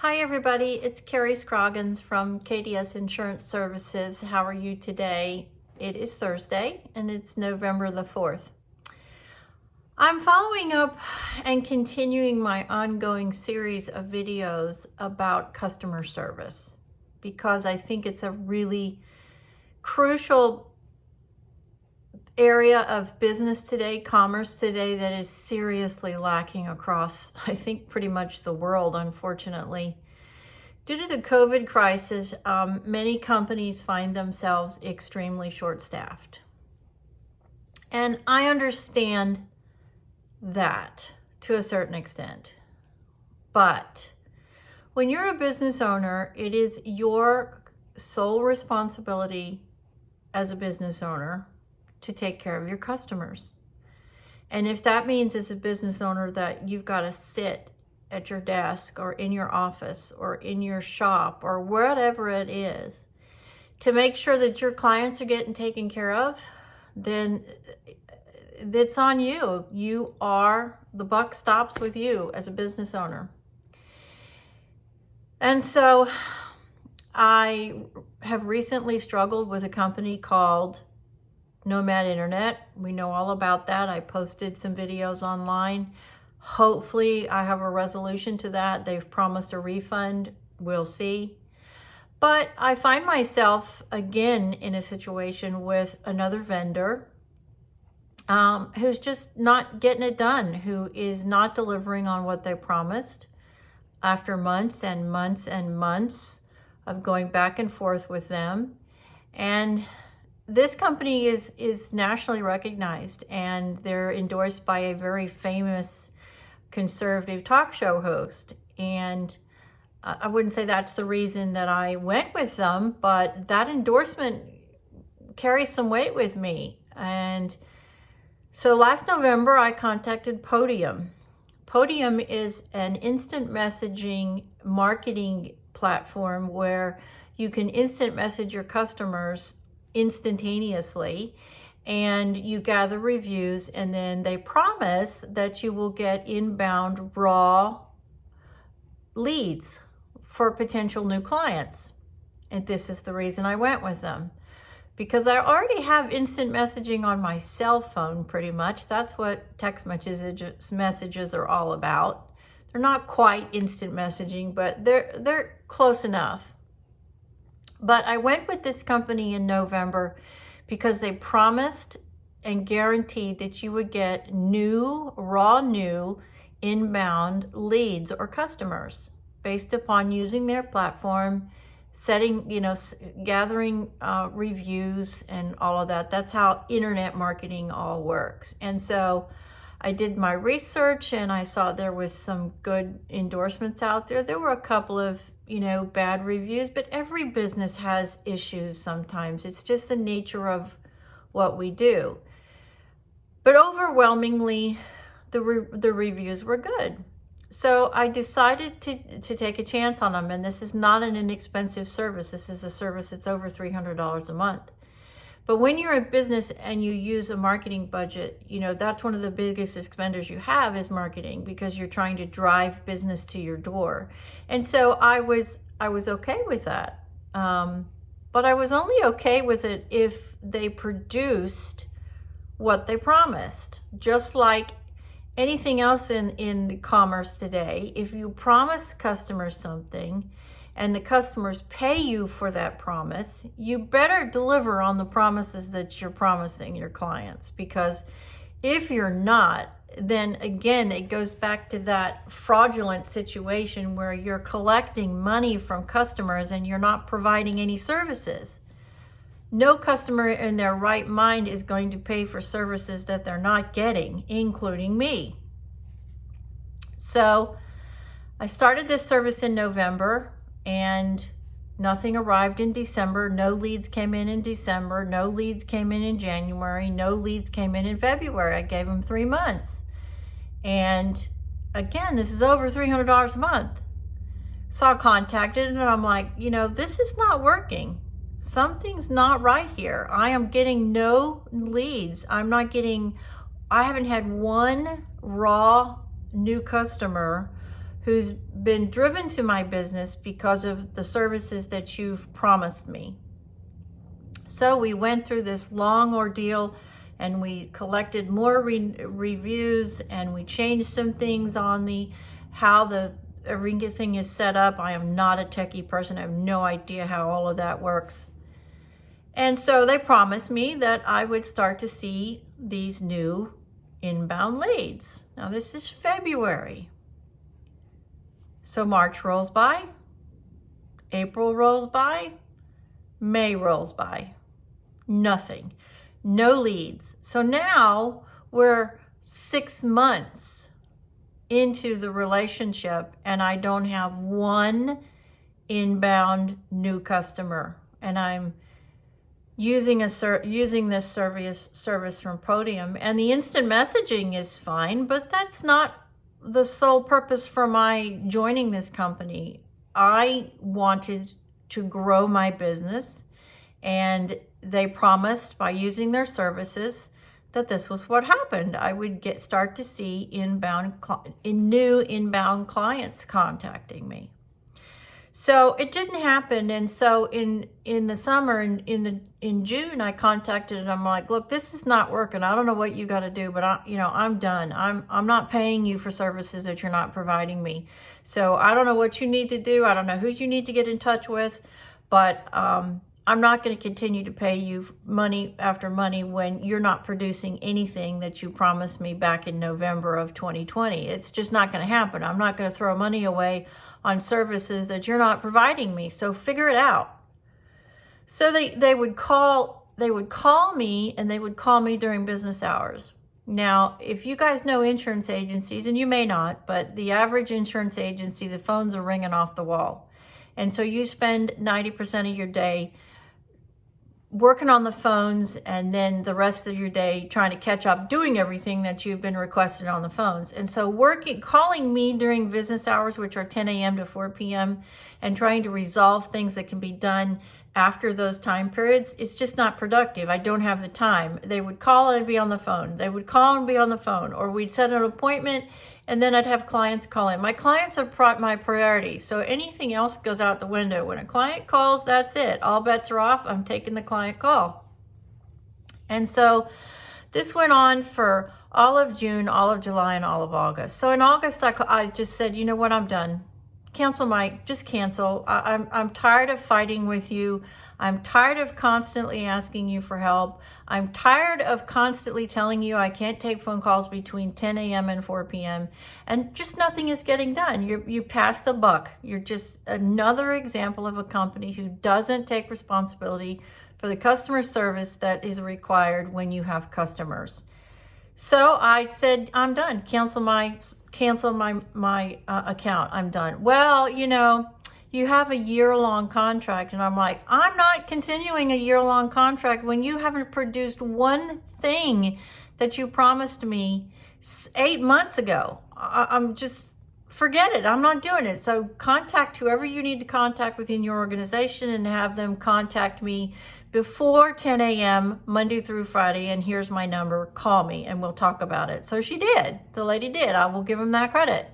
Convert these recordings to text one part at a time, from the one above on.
Hi everybody, it's Carrie Scroggins from KDS Insurance Services. How are you today? It is Thursday and it's November the 4th. I'm following up and continuing my ongoing series of videos about customer service because I think it's a really crucial area of business today, commerce today, that is seriously lacking across, I think, pretty much the world, unfortunately. Due to the COVID crisis, many companies find themselves extremely short-staffed. And I understand that to a certain extent. But when you're a business owner, it is your sole responsibility as a business owner to take care of your customers. And if that means as a business owner that you've got to sit at your desk or in your office or in your shop or whatever it is to make sure that your clients are getting taken care of, then it's on you. The buck stops with you as a business owner. And so I have recently struggled with a company called Nomad Internet. We know all about that. I posted some videos online. Hopefully I have a resolution to that. They've promised a refund. We'll see. But I find myself again in a situation with another vendor who's just not getting it done, who is not delivering on what they promised after months and months and months of going back and forth with them. And this company is nationally recognized, and they're endorsed by a very famous conservative talk show host. And I wouldn't say that's the reason that I went with them, but that endorsement carries some weight with me. And so last November, I contacted Podium. Podium is an instant messaging marketing platform where you can instant message your customers instantaneously, and you gather reviews, and then they promise that you will get inbound raw leads for potential new clients. And this is the reason I went with them, because I already have instant messaging on my cell phone pretty much. That's what text messages are all about. They're not quite instant messaging, but they're close enough. But I went with this company in November because they promised and guaranteed that you would get raw new inbound leads or customers based upon using their platform, gathering reviews and all of that. That's how internet marketing all works. And so I did my research and I saw there was some good endorsements out there. There were a couple of bad reviews, but every business has issues sometimes. It's just the nature of what we do. But overwhelmingly, the reviews were good. So I decided to take a chance on them. And this is not an inexpensive service. This is a service that's over $300 a month. But when you're in business and you use a marketing budget, that's one of the biggest expenditures you have is marketing, because you're trying to drive business to your door. And so I was okay with that. But I was only okay with it if they produced what they promised. Just like anything else in commerce today, if you promise customers something and the customers pay you for that promise, you better deliver on the promises that you're promising your clients. Because if you're not, then again, it goes back to that fraudulent situation where you're collecting money from customers and you're not providing any services. No customer in their right mind is going to pay for services that they're not getting, including me. So I started this service in November, and nothing arrived in December. No leads came in December. No leads came in January. No leads came in February. I gave them 3 months. And again, this is over $300 a month. So I contacted and I'm like, this is not working. Something's not right here. I am getting no leads. I haven't had one raw new customer who's been driven to my business because of the services that you've promised me. So we went through this long ordeal and we collected more reviews, and we changed some things on how everything is set up. I am not a techie person. I have no idea how all of that works. And so they promised me that I would start to see these new inbound leads. Now this is February. So March rolls by, April rolls by, May rolls by. Nothing. No leads. So now we're 6 months into the relationship and I don't have one inbound new customer. And I'm using this service from Podium, and the instant messaging is fine, but that's not the sole purpose for my joining this company. I wanted to grow my business, and they promised by using their services that this was what happened. I would start to see new inbound clients contacting me. So it didn't happen, and so in the summer, in June, I contacted and I'm like, look, this is not working. I don't know what you got to do, but I'm done. I'm not paying you for services that you're not providing me. So I don't know what you need to do. I don't know who you need to get in touch with, but I'm not going to continue to pay you money after money when you're not producing anything that you promised me back in November of 2020. It's just not going to happen. I'm not going to throw money away on services that you're not providing me. So figure it out. So they would call me, and they would call me during business hours. Now, if you guys know insurance agencies, and you may not, but the average insurance agency, the phones are ringing off the wall. And so you spend 90% of your day working on the phones, and then the rest of your day trying to catch up doing everything that you've been requested on the phones. And so calling me during business hours, which are 10 a.m. to 4 p.m., and trying to resolve things that can be done after those time periods, it's just not productive. I don't have the time. They would call and I'd be on the phone. They would call and be on the phone, or we'd set an appointment and then I'd have clients call in. My clients are my priority, so anything else goes out the window. When a client calls, that's it. All bets are off. I'm taking the client call. And so this went on for all of June, all of July, and all of August. So in August, I just said, you know what, I'm done. Just cancel. I'm tired of fighting with you. I'm tired of constantly asking you for help. I'm tired of constantly telling you I can't take phone calls between 10 a.m. and 4 p.m. and just nothing is getting done. You pass the buck. You're just another example of a company who doesn't take responsibility for the customer service that is required when you have customers. So I said, I'm done. Cancel my account. I'm done. Well, you have a year-long contract. And I'm like, I'm not continuing a year-long contract when you haven't produced one thing that you promised me 8 months ago. I'm just, forget it. I'm not doing it. So contact whoever you need to contact within your organization and have them contact me before 10 a.m. Monday through Friday. And here's my number. Call me and we'll talk about it. So she did. The lady did. I will give them that credit.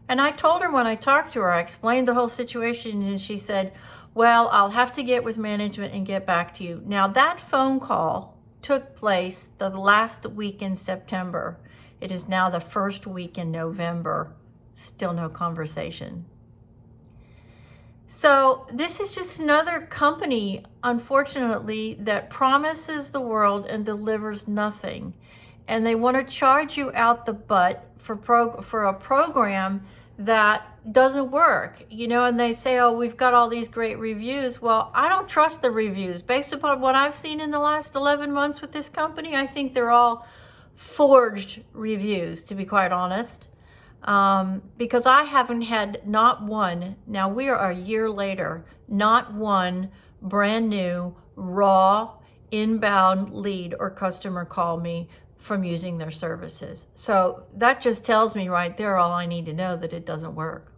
And I told her when I talked to her, I explained the whole situation, and she said, well, I'll have to get with management and get back to you. Now, that phone call took place the last week in September. It is now the first week in November. Still no conversation. So this is just another company, unfortunately, that promises the world and delivers nothing. And they want to charge you out the butt for a program that doesn't work, and they say, oh, we've got all these great reviews. Well, I don't trust the reviews. Based upon what I've seen in the last 11 months with this company, I think they're all forged reviews, to be quite honest, because I haven't had not one, now we are a year later, not one brand new, raw, inbound lead or customer call me from using their services. So that just tells me right there all I need to know, that it doesn't work.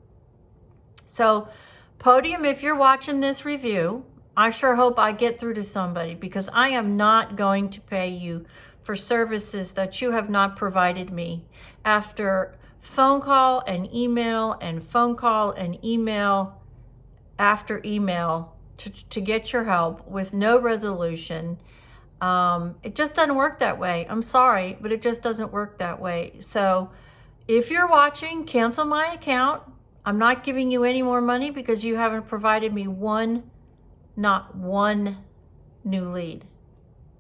So Podium, if you're watching this review, I sure hope I get through to somebody, because I am not going to pay you for services that you have not provided me after phone call and email and phone call and email after email to get your help with no resolution. It just doesn't work that way. I'm sorry, but it just doesn't work that way. So if you're watching, cancel my account. I'm not giving you any more money because you haven't provided me not one new lead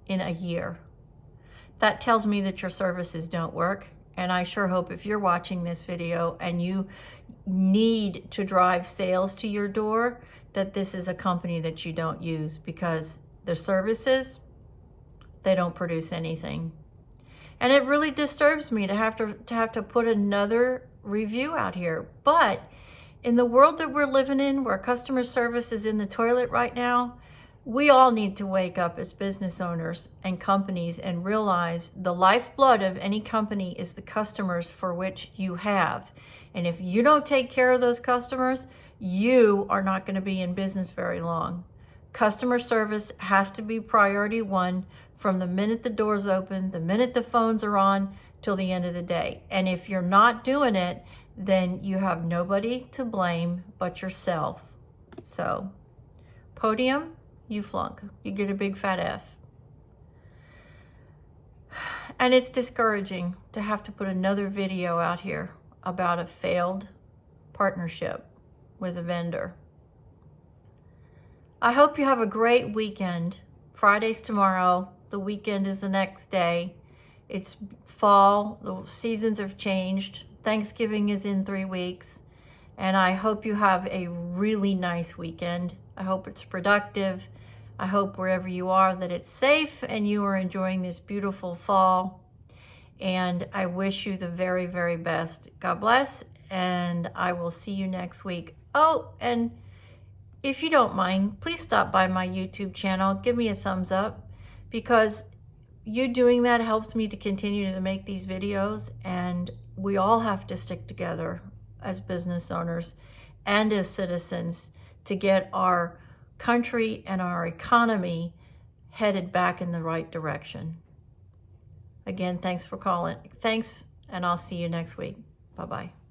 in a year. That tells me that your services don't work. And I sure hope if you're watching this video and you need to drive sales to your door, that this is a company that you don't use, because their services, they don't produce anything. And it really disturbs me to have to put another review out here. But in the world that we're living in, where customer service is in the toilet right now, we all need to wake up as business owners and companies and realize the lifeblood of any company is the customers for which you have. And if you don't take care of those customers, you are not going to be in business very long. Customer service has to be priority one from the minute the doors open, the minute the phones are on, till the end of the day. And if you're not doing it, then you have nobody to blame but yourself. So, Podium, you flunk. You get a big fat F. And it's discouraging to have to put another video out here about a failed partnership with a vendor. I hope you have a great weekend. Friday's tomorrow. The weekend is the next day. It's fall. The seasons have changed. Thanksgiving is in 3 weeks. And I hope you have a really nice weekend. I hope it's productive. I hope wherever you are that it's safe and you are enjoying this beautiful fall. And I wish you the very, very best. God bless, and I will see you next week. Oh, and if you don't mind, please stop by my YouTube channel. Give me a thumbs up, because you doing that helps me to continue to make these videos, and we all have to stick together as business owners and as citizens to get our country and our economy headed back in the right direction. Again, thanks for calling. Thanks, and I'll see you next week. Bye-bye.